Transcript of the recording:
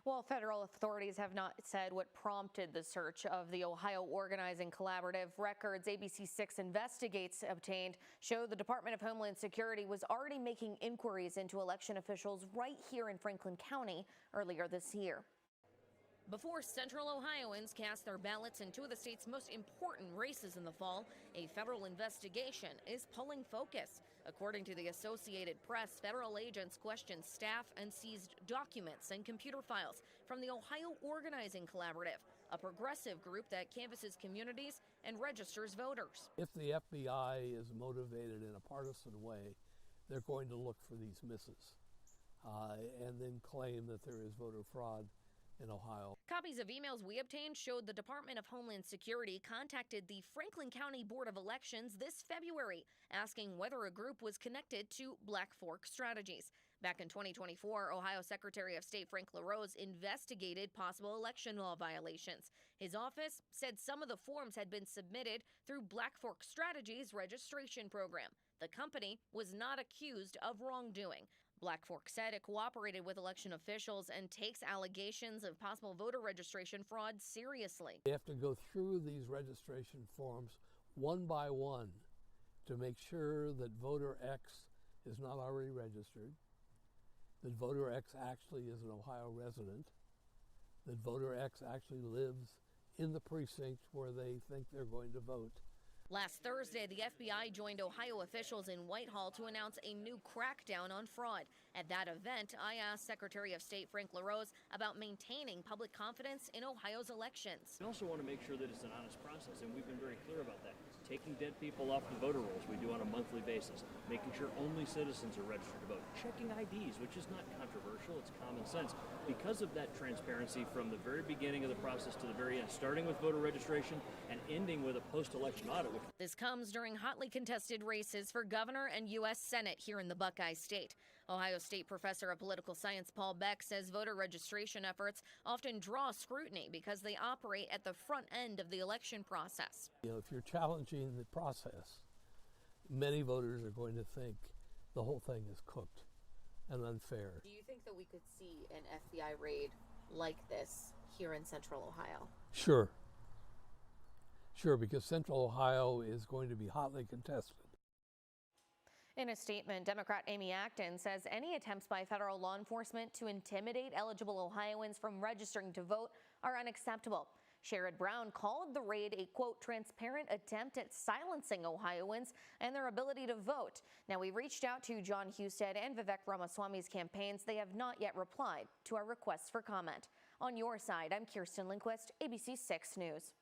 Well, federal authorities have not said what prompted the search of the Ohio Organizing Collaborative. Records WSYX Investigates obtained show the Department of Homeland Security was already making inquiries into election officials right here in Franklin County earlier this year. Before Central Ohioans cast their ballots in two of the state's most important races in the fall, a federal investigation is pulling focus. According to the Associated Press, federal agents questioned staff and seized documents and computer files from the Ohio Organizing Collaborative, a progressive group that canvasses communities and registers voters. If the FBI is motivated in a partisan way, they're going to look for these misses and then claim that there is voter fraud in Ohio. Copies of emails we obtained showed the Department of Homeland Security contacted the Franklin County Board of Elections this February, asking whether a group was connected to Black Fork Strategies. Back in 2024, Ohio Secretary of State Frank LaRose investigated possible election law violations. His office said some of the forms had been submitted through Black Fork Strategies registration program. The company was not accused of wrongdoing. Black Fork said it cooperated with election officials and takes allegations of possible voter registration fraud seriously. They have to go through these registration forms one by one to make sure that voter X is not already registered, that voter X actually is an Ohio resident, that voter X actually lives in the precinct where they think they're going to vote. Last Thursday, the FBI joined Ohio officials in Whitehall to announce a new crackdown on fraud. At that event, I asked Secretary of State Frank LaRose about maintaining public confidence in Ohio's elections. We also want to make sure that it's an honest process, and we've been very clear about that. Taking dead people off the voter rolls, we do on a monthly basis. Making sure only citizens are registered to vote. Checking IDs, which is not controversial, it's common sense. Because of that transparency from the very beginning of the process to the very end, starting with voter registration and ending with a post-election audit. This comes during hotly contested races for governor and U.S. Senate here in the Buckeye State. Ohio State professor of political science Paul Beck says voter registration efforts often draw scrutiny because they operate at the front end of the election process. If you're challenging the process, many voters are going to think the whole thing is cooked and unfair. Do you think that we could see an FBI raid like this here in Central Ohio? Sure. Sure, because Central Ohio is going to be hotly contested. In a statement, Democrat Amy Acton says any attempts by federal law enforcement to intimidate eligible Ohioans from registering to vote are unacceptable. Sherrod Brown called the raid a, quote, transparent attempt at silencing Ohioans and their ability to vote. Now, we reached out to John Husted and Vivek Ramaswamy's campaigns. They have not yet replied to our requests for comment. On your side, I'm Kirsten Lindquist, ABC 6 News.